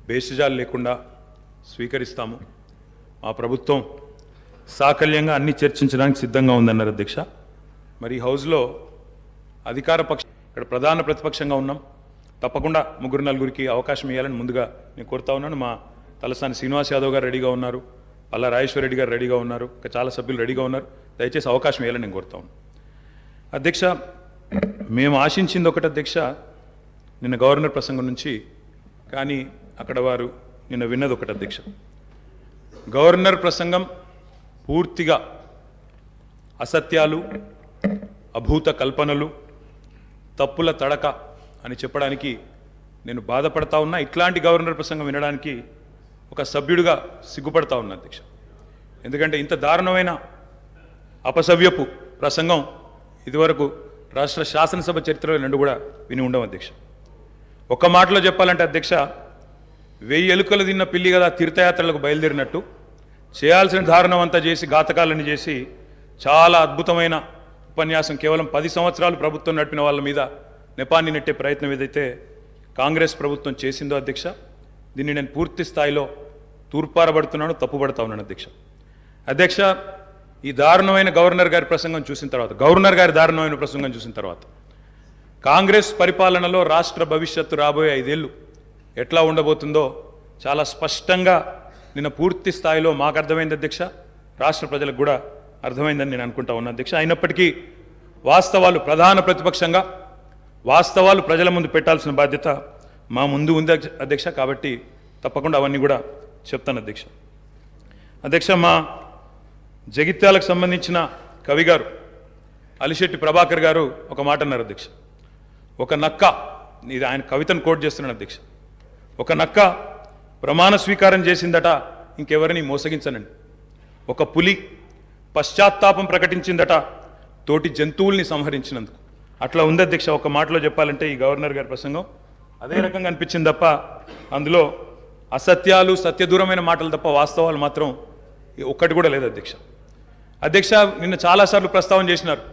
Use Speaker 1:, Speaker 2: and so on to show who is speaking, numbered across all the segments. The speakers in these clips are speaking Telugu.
Speaker 1: భేషజాలు లేకుండా స్వీకరిస్తాము. మా ప్రభుత్వం సాకల్యంగా అన్ని చర్చించడానికి సిద్ధంగా ఉందన్నారు అధ్యక్ష. మరి హౌస్లో అధికార పక్షం ఇక్కడ ప్రధాన ప్రతిపక్షంగా ఉన్నాం. తప్పకుండా ముగ్గురు నలుగురికి అవకాశం ఇవ్వాలని ముందుగా నేను కోరుతా ఉన్నాను. మా తలసాని శ్రీనివాస్ యాదవ్ గారు రెడీగా ఉన్నారు, పల్లా రాజేశ్వర రెడ్డి గారు రెడీగా ఉన్నారు, ఇంకా చాలా సభ్యులు రెడీగా ఉన్నారు. దయచేసి అవకాశం ఇవ్వాలని నేను కోరుతా ఉన్నాను. అధ్యక్ష, మేము ఆశించింది ఒకటి అధ్యక్ష, నిన్న గవర్నర్ ప్రసంగం నుంచి, కానీ అక్కడ వారు నిన్న విన్నది ఒకటి అధ్యక్ష. గవర్నర్ ప్రసంగం పూర్తిగా అసత్యాలు, అభూత కల్పనలు, తప్పుల తడక అని చెప్పడానికి నేను బాధపడతా ఉన్నా. ఇట్లాంటి గవర్నర్ ప్రసంగం వినడానికి ఒక సభ్యుడిగా సిగ్గుపడతా ఉన్నా అధ్యక్ష. ఎందుకంటే ఇంత దారుణమైన అపసవ్యపు ప్రసంగం ఇదివరకు రాష్ట్ర శాసనసభ చరిత్రలో రెండు కూడా విని ఉండవు అధ్యక్ష. ఒక్క మాటలో చెప్పాలంటే అధ్యక్ష, 1000 ఎలుకలు తిన్న పిల్లి కదా తీర్థయాత్రలకు బయలుదేరినట్టు చేయాల్సిన దారుణం అంతా చేసి, ఘాతకాలను చేసి, చాలా అద్భుతమైన ఉపన్యాసం కేవలం 10 సంవత్సరాలు ప్రభుత్వం నడిపిన వాళ్ళ మీద నెపాన్ని నెట్టే ప్రయత్నం ఏదైతే కాంగ్రెస్ ప్రభుత్వం చేసిందో అధ్యక్ష, దీన్ని నేను పూర్తి స్థాయిలో తూర్పారబడుతున్నాను, తప్పుపడతా ఉన్నాను అధ్యక్ష. అధ్యక్ష, ఈ దారుణమైన గవర్నర్ గారి ప్రసంగం చూసిన తర్వాత, గవర్నర్ గారి దారుణమైన ప్రసంగం చూసిన తర్వాత కాంగ్రెస్ పరిపాలనలో రాష్ట్ర భవిష్యత్తు రాబోయే 5 ఏళ్ళు ఎట్లా ఉండబోతుందో చాలా స్పష్టంగా నిన్న పూర్తి స్థాయిలో మాకు అర్థమైంది అధ్యక్ష, రాష్ట్ర ప్రజలకు కూడా అర్థమైందని నేను అనుకుంటా ఉన్నా అధ్యక్ష. అయినప్పటికీ వాస్తవాలు, ప్రధాన ప్రతిపక్షంగా వాస్తవాలు ప్రజల ముందు పెట్టాల్సిన బాధ్యత మా ముందు ఉంది అధ్యక్ష. కాబట్టి తప్పకుండా అవన్నీ కూడా చెప్తాను అధ్యక్ష. అధ్యక్ష, మా జగిత్యాలకు సంబంధించిన కవి గారు అలిశెట్టి ప్రభాకర్ గారు ఒక మాట అన్నారు అధ్యక్ష. ఒక నక్క, ఇది ఆయన కవితను కోట్ చేస్తున్నాను అధ్యక్ష, ఒక నక్క ప్రమాణ స్వీకారం చేసిందట ఇంకెవరిని మోసగించనండి. ఒక పులి పశ్చాత్తాపం ప్రకటించిందట తోటి జంతువుల్ని సంహరించినందుకు. అట్లా ఉంది అధ్యక్ష. ఒక మాటలో చెప్పాలంటే ఈ గవర్నర్ గారి ప్రసంగం అదే రకంగా అనిపించింది తప్ప అందులో అసత్యాలు, సత్యదూరమైన మాటలు తప్ప వాస్తవాలు మాత్రం ఒక్కటి కూడా లేదు అధ్యక్ష. అధ్యక్ష, నిన్న చాలాసార్లు ప్రస్తావన చేసినారు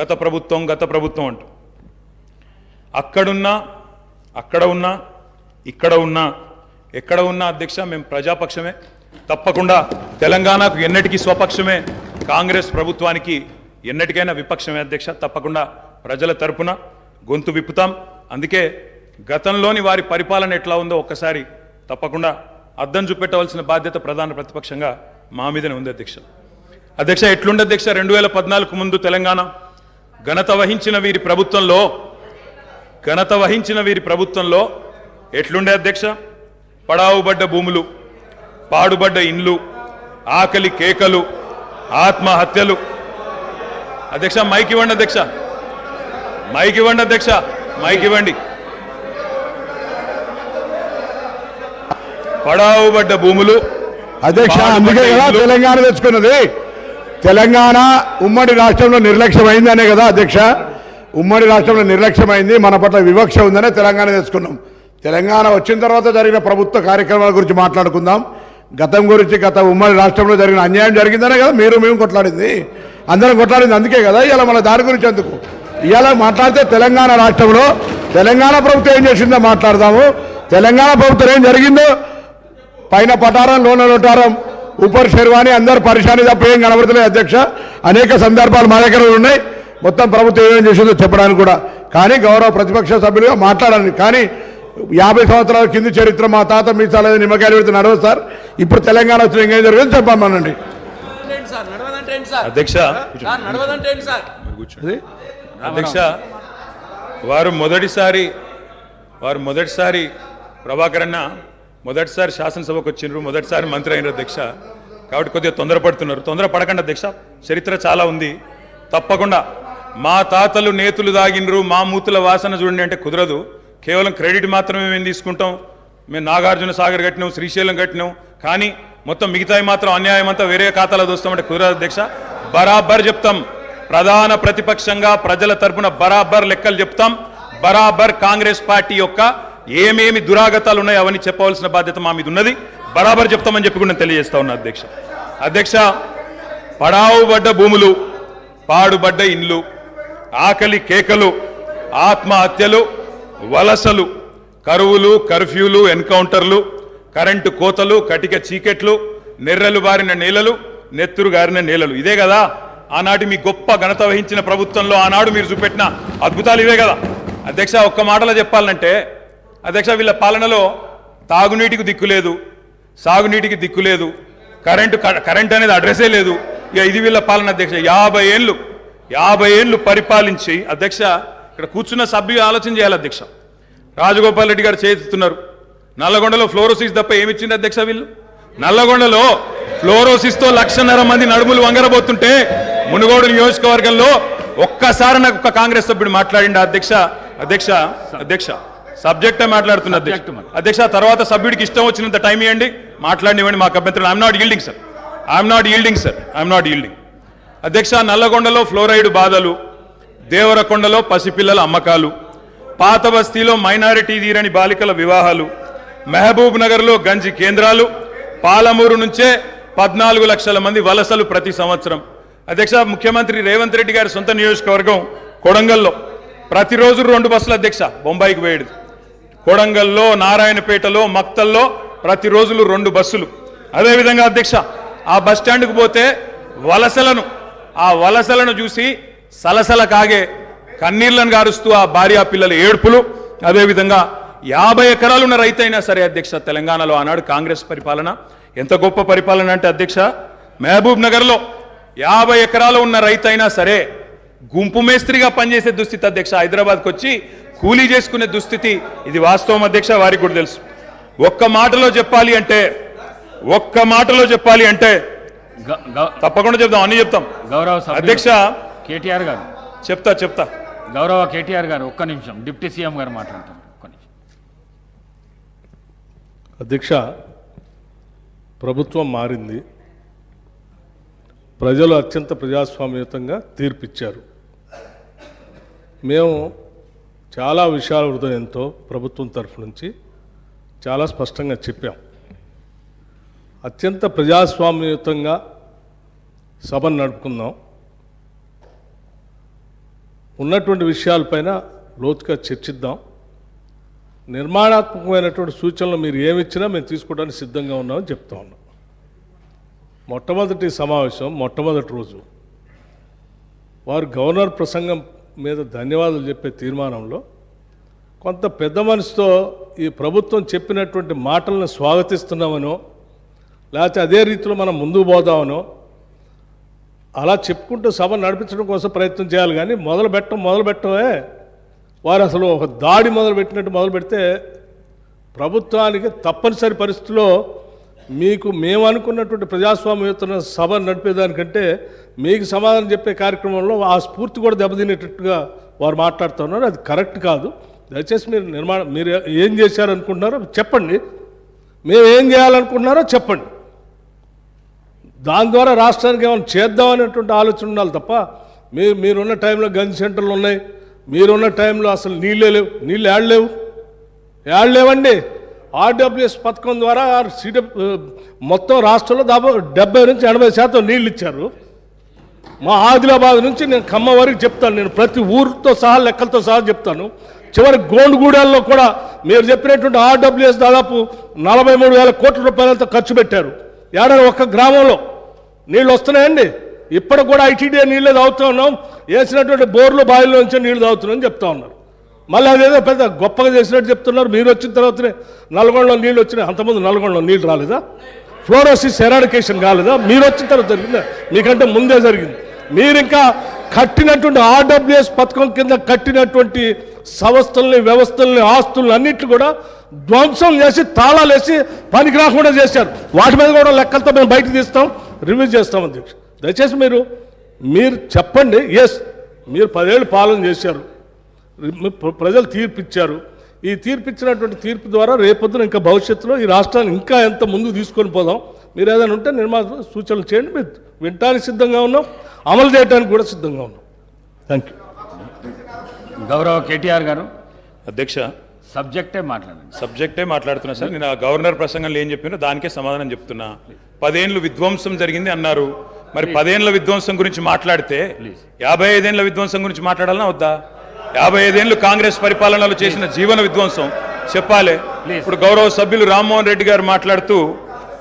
Speaker 1: గత ప్రభుత్వం అంటూ. అక్కడున్నా, అక్కడ ఉన్నా, ఇక్కడ ఉన్నా, ఎక్కడ ఉన్నా అధ్యక్ష మేము ప్రజాపక్షమే. తప్పకుండా తెలంగాణకు ఎన్నటికీ స్వపక్షమే, కాంగ్రెస్ ప్రభుత్వానికి ఎన్నటికైనా విపక్షమే అధ్యక్ష. తప్పకుండా ప్రజల తరపున గొంతు విప్పుతాం. అందుకే గతంలోని వారి పరిపాలన ఎట్లా ఉందో ఒక్కసారి తప్పకుండా అద్దం చూపెట్టవలసిన బాధ్యత ప్రధాన ప్రతిపక్షంగా మా మీదనే ఉంది అధ్యక్ష. అధ్యక్ష, ఎట్లుండే అధ్యక్ష 2014 ముందు తెలంగాణ ఘనత వహించిన వీరి ప్రభుత్వంలో ఎట్లుండే అధ్యక్ష? పడావుబడ్డ భూములు, పాడుబడ్డ ఇండ్లు, ఆకలి కేకలు, ఆత్మహత్యలు. అధ్యక్ష మైక్ ఇవ్వండి అధ్యక్ష, మైక్ ఇవ్వండి అధ్యక్ష, మైక్ ఇవ్వండి. పడావుబడ్డ భూములు
Speaker 2: అధ్యక్ష, అందుకే కదా తెలంగాణ తెచ్చుకున్నది. తెలంగాణ ఉమ్మడి రాష్ట్రంలో నిర్లక్ష్యమైందనే కదా అధ్యక్ష, ఉమ్మడి రాష్ట్రంలో నిర్లక్ష్యమైంది, మన పట్ల వివక్ష ఉందనే తెలంగాణ తెచ్చుకున్నాం. తెలంగాణ వచ్చిన తర్వాత జరిగిన ప్రభుత్వ కార్యక్రమాల గురించి మాట్లాడుకుందాం. గతం గురించి, గత ఉమ్మడి రాష్ట్రంలో జరిగిన అన్యాయం జరిగిందనే కదా మేము కొట్లాడింది, అందరం కొట్లాడింది. అందుకే కదా ఇవాళ మన దాని గురించి ఎందుకు ఇవాళ మాట్లాడితే తెలంగాణ రాష్ట్రంలో తెలంగాణ ప్రభుత్వం ఏం చేసిందో మాట్లాడదాము. తెలంగాణ ప్రభుత్వం ఏం జరిగిందో, పైన పటారం, లోన లోటారం, ఊపర్ షెర్వాణి, అందరు పరిశాని తప్ప ఏం కనబడుతున్నాయి అధ్యక్ష. అనేక సందర్భాలు మా దగ్గర ఉన్నాయి, మొత్తం ప్రభుత్వం ఏమేం చేసిందో చెప్పడానికి కూడా. కానీ గౌరవ ప్రతిపక్ష సభ్యులుగా మాట్లాడాలి. కానీ 50 సంవత్సరాల కింది చరిత్ర మా తాత మీసాల నిమ్మకాయలు పెడితే నడవదు సార్. ఇప్పుడు తెలంగాణ వచ్చిన ఇంకేం జరిగింది చెప్పమనండి
Speaker 1: అధ్యక్ష. అధ్యక్ష, వారు మొదటిసారి ప్రభాకర్ అన్న మొదటిసారి శాసనసభకు వచ్చినారు, మొదటిసారి మంత్రి అయినారు అధ్యక్ష. కాబట్టి కొద్దిగా తొందర పడకండి అధ్యక్ష. చరిత్ర చాలా ఉంది. తప్పకుండా మా తాతలు నేతులు దాగినరు, మా మూతుల వాసన చూడండి అంటే కుదరదు. కేవలం క్రెడిట్ మాత్రమే మేము తీసుకుంటాం. మేము నాగార్జున సాగర్ కట్టినాం, శ్రీశైలం కట్టినాం, కానీ మొత్తం మిగతాయి మాత్రం అన్యాయం అంతా వేరే ఖాతాలో దోస్తామంటే కుదరదు అధ్యక్ష. బరాబర్ చెప్తాం, ప్రధాన ప్రతిపక్షంగా ప్రజల తరపున బరాబర్ లెక్కలు చెప్తాం. బరాబర్ కాంగ్రెస్ పార్టీ యొక్క ఏమేమి దురాగతాలు ఉన్నాయో అవన్నీ చెప్పవలసిన బాధ్యత మా మీద ఉన్నది. బరాబర్ చెప్తామని చెప్పి కూడా తెలియజేస్తా ఉన్నా అధ్యక్ష. అధ్యక్ష, పడావుబడ్డ భూములు, పాడుబడ్డ ఇండ్లు, ఆకలి కేకలు, ఆత్మహత్యలు, వలసలు, కరువులు, కర్ఫ్యూలు, ఎన్కౌంటర్లు, కరెంటు కోతలు, కటిక చీకెట్లు, నెర్రలు బారిన నేలలు, నెత్తురు గారిన నేలలు. ఇదే కదా ఆనాటి మీ గొప్ప ఘనత వహించిన ప్రభుత్వంలో ఆనాడు మీరు చూపెట్టిన అద్భుతాలు ఇవే కదా అధ్యక్ష. ఒక్క మాటలో చెప్పాలంటే అధ్యక్ష, వీళ్ళ పాలనలో తాగునీటికి దిక్కు లేదు, సాగునీటికి దిక్కు లేదు, కరెంట్ అనేది అడ్రస్సే లేదు. ఇక ఇది వీళ్ళ పాలన అధ్యక్ష. 50 ఏళ్ళు పరిపాలించి అధ్యక్ష, ఇక్కడ కూర్చున్న సభ్యులు ఆలోచన చేయాలి అధ్యక్ష. రాజగోపాల్ రెడ్డి గారు చేస్తున్నారు. నల్లగొండలో ఫ్లోరోసిస్ తప్ప ఏమిచ్చింది అధ్యక్ష వీళ్ళు? నల్లగొండలో ఫ్లోరోసిస్తో 1,50,000 మంది నడుములు వంగరబోతుంటే మునుగోడు నియోజకవర్గంలో ఒక్కసారి నాకు ఒక కాంగ్రెస్ సభ్యుడు మాట్లాడింది అధ్యక్ష సబ్జెక్టే మాట్లాడుతున్నా అధ్యక్ష. తర్వాత సభ్యుడికి ఇష్టం వచ్చినంత టైం ఇవ్వండి, మాట్లాడినివ్వండి, మాకు అభ్యంతరం. ఐఎమ్ నాట్ ఈల్డింగ్ అధ్యక్ష. నల్లగొండలో ఫ్లోరైడ్ బాధలు, దేవరకొండలో పసిపిల్లల అమ్మకాలు, పాత బస్తీలో మైనారిటీ తీరని బాలికల వివాహాలు, మహబూబ్ నగర్లో గంజి కేంద్రాలు, పాలమూరు నుంచే 14 లక్షల మంది వలసలు ప్రతి సంవత్సరం. అధ్యక్ష, ముఖ్యమంత్రి రేవంత్ రెడ్డి గారి సొంత నియోజకవర్గం కొడంగల్లో ప్రతిరోజు 2 బస్సులు అధ్యక్ష బొంబాయికి పోయేది. కొడంగల్లో, నారాయణపేటలో, మక్తల్లో ప్రతిరోజు 2 బస్సులు. అదేవిధంగా అధ్యక్ష, ఆ బస్ స్టాండ్కు పోతే ఆ వలసలను చూసి సలసల కాగే కన్నీళ్లను గారుస్తూ ఆ భార్యా పిల్లల ఏడుపులు. అదేవిధంగా 50 ఎకరాలు ఉన్న రైతు అయినా సరే అధ్యక్ష, తెలంగాణలో ఆనాడు కాంగ్రెస్ పరిపాలన ఎంత గొప్ప పరిపాలన అంటే అధ్యక్ష, మహబూబ్ నగర్లో 50 ఎకరాలు ఉన్న రైతు అయినా సరే గుంపు మేస్త్రిగా పనిచేసే దుస్థితి అధ్యక్ష. హైదరాబాద్కి వచ్చి కూలీ చేసుకునే దుస్థితి. ఇది వాస్తవం అధ్యక్ష, వారికి కూడా తెలుసు. ఒక్క మాటలో చెప్పాలి అంటే తప్పకుండా చెప్తాం, అన్ని చెప్తాం.
Speaker 3: గౌరవ
Speaker 1: అధ్యక్ష
Speaker 3: కేటీఆర్ గారు
Speaker 1: చెప్తా.
Speaker 3: గౌరవ కేటీఆర్ గారు ఒక్క నిమిషం, డిప్యూటీ సీఎం గారు మాట్లాడతారు. ఒక్క నిమిషం.
Speaker 4: అధ్యక్ష, ప్రభుత్వం మారింది, ప్రజలు అత్యంత ప్రజాస్వామ్యయుతంగా తీర్పిచ్చారు. మేము చాలా విషయాల హృదయంతో ప్రభుత్వం తరఫు నుంచి చాలా స్పష్టంగా చెప్పాం. అత్యంత ప్రజాస్వామ్యయుతంగా సభను నడుపుకుందాం, ఉన్నటువంటి విషయాలపైన లోతుగా చర్చిద్దాం, నిర్మాణాత్మకమైనటువంటి సూచనలు మీరు ఏమిచ్చినా మేము తీసుకోవడానికి సిద్ధంగా ఉన్నామని చెప్తా ఉన్నాం. మొట్టమొదటి సమావేశం, మొట్టమొదటి రోజు వారు గవర్నర్ ప్రసంగం మీద ధన్యవాదాలు చెప్పే తీర్మానంలో కొంత పెద్ద మనసుతో ఈ ప్రభుత్వం చెప్పినటువంటి మాటలను స్వాగతిస్తున్నామనో, లేకపోతే అదే రీతిలో మనం ముందుకు పోదామనో అలా చెప్పుకుంటూ సభ నడిపించడం కోసం ప్రయత్నం చేయాలి. కానీ మొదలుపెట్టమే వారు అసలు ఒక దాడి మొదలు పెడితే ప్రభుత్వానికి తప్పనిసరి పరిస్థితిలో మేము అనుకున్నటువంటి ప్రజాస్వామ్యయుత సభ నడిపేదానికంటే మీకు సమాధానం చెప్పే కార్యక్రమంలో ఆ స్ఫూర్తి కూడా దెబ్బతినేటట్టుగా వారు మాట్లాడుతున్నారు. అది కరెక్ట్ కాదు. దయచేసి మీరు ఏం చేశారనుకుంటున్నారో చెప్పండి, మేము ఏం చేయాలనుకుంటున్నారో చెప్పండి. దాని ద్వారా రాష్ట్రానికి ఏమైనా చేద్దామనేటువంటి ఆలోచన ఉండాలి తప్ప మీరున్న టైంలో గన్ సెంటర్లు ఉన్నాయి, మీరున్న టైంలో అసలు నీళ్ళు ఏడలేవండి. ఆర్డబ్ల్యూఎస్ పథకం ద్వారా మొత్తం రాష్ట్రంలో దాదాపు 70 నుంచి 80% నీళ్ళు ఇచ్చారు. మా ఆదిలాబాద్ నుంచి నేను ఖమ్మం వరకు చెప్తాను, నేను ప్రతి ఊరితో సహా లెక్కలతో సహా చెప్తాను. చివరి గోండుగూడెల్లో కూడా మీరు చెప్పినటువంటి ఆర్డబ్ల్యూఎస్ దాదాపు 43,000 కోట్ల రూపాయలతో ఖర్చు పెట్టారు. ఏడాది ఒక్క గ్రామంలో నీళ్ళు వస్తున్నాయండి. ఇప్పటికి కూడా ఐటీడీఏ నీళ్ళే తాగుతూ ఉన్నాం, వేసినటువంటి బోర్లు బావిలో నుంచి నీళ్లు తాగుతున్నామని చెప్తా ఉన్నారు. మళ్ళీ అదేదో పెద్ద గొప్పగా చేసినట్టు చెప్తున్నారు. మీరు వచ్చిన తర్వాతనే నల్గొండలో నీళ్ళు వచ్చినాయి, అంతకుముందు నల్గొండలో నీళ్ళు రాలేదా? ఫ్లోరోసిస్ ఎరాడికేషన్ కాలేదా? మీరు వచ్చిన తర్వాత జరిగిందా? మీకంటే ముందే జరిగింది. మీరు ఇంకా కట్టినటువంటి ఆర్డబ్ల్యూఎస్ పథకం కింద కట్టినటువంటి సంస్థల్ని, వ్యవస్థల్ని, ఆస్తుల్ని అన్నింటినీ కూడా ధ్వంసం చేసి తాళాలు వేసి పనికి రాకుండా చేశారు. వాటి మీద కూడా లెక్కలతో మేము బయటకు తీస్తాం, రివ్యూ చేస్తాం. అధ్యక్ష, దయచేసి మీరు చెప్పండి. ఎస్, మీరు 10 ఏళ్ళు పాలన చేశారు, ప్రజలు తీర్పిచ్చారు. ఈ తీర్పిచ్చినటువంటి తీర్పు ద్వారా రేపొద్దున ఇంకా భవిష్యత్తులో ఈ రాష్ట్రాన్ని ఇంకా ఎంత ముందుకు తీసుకొని పోదాం. మీరు ఏదైనా ఉంటే సూచనలు చేయండి, మేము వినటానికి సిద్ధంగా ఉన్నాం, అమలు చేయడానికి కూడా సిద్ధంగా ఉన్నాం. Thank you.
Speaker 3: గౌరవ కేటీఆర్ గారు
Speaker 1: అధ్యక్ష,
Speaker 3: సబ్జెక్టే
Speaker 1: మాట్లాడుతున్నా సార్. నేను ఆ గవర్నర్ ప్రసంగంలో ఏం చెప్పినా దానికే సమాధానం చెప్తున్నా. 10 ఏళ్ళు విధ్వంసం జరిగింది అన్నారు. మరి 10 ఏళ్ల విధ్వంసం గురించి మాట్లాడితే 55 ఏళ్ల విధ్వంసం గురించి మాట్లాడాలన్నా వద్దా? 55 ఏళ్ళు కాంగ్రెస్ పరిపాలనలో చేసిన జీవన విధ్వంసం చెప్పాలి. ఇప్పుడు గౌరవ సభ్యులు రామ్మోహన్ రెడ్డి గారు మాట్లాడుతూ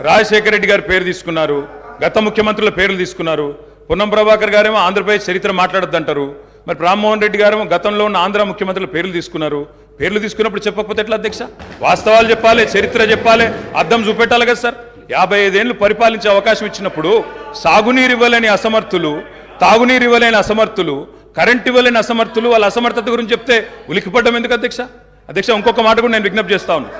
Speaker 1: రాజశేఖర రెడ్డి గారి పేరు తీసుకున్నారు, గత ముఖ్యమంత్రుల పేర్లు తీసుకున్నారు. పొన్నం ప్రభాకర్ గారేమో ఆంధ్రప్రదేశ్ చరిత్ర మాట్లాడొద్దంటారు. మరి రామ్మోహన్ రెడ్డి గారేమో గతంలో ఉన్న ఆంధ్ర ముఖ్యమంత్రుల పేర్లు తీసుకున్నారు. పేర్లు తీసుకున్నప్పుడు చెప్పకపోతే ఎట్లా అధ్యక్ష? వాస్తవాలు చెప్పాలి, చరిత్ర చెప్పాలి, అద్దం చూపెట్టాలి కదా సార్. 55 ఏళ్ళు పరిపాలించే అవకాశం ఇచ్చినప్పుడు సాగునీరు ఇవ్వలేని అసమర్థులు, తాగునీరు ఇవ్వలేని అసమర్థులు, కరెంట్ ఇవ్వలేని అసమర్థులు, వాళ్ళ అసమర్థత గురించి చెప్తే ఉలికిపడ్డం ఎందుకు అధ్యక్ష? అధ్యక్ష, ఇంకొక మాట కూడా నేను విజ్ఞప్తి చేస్తా ఉన్నాను.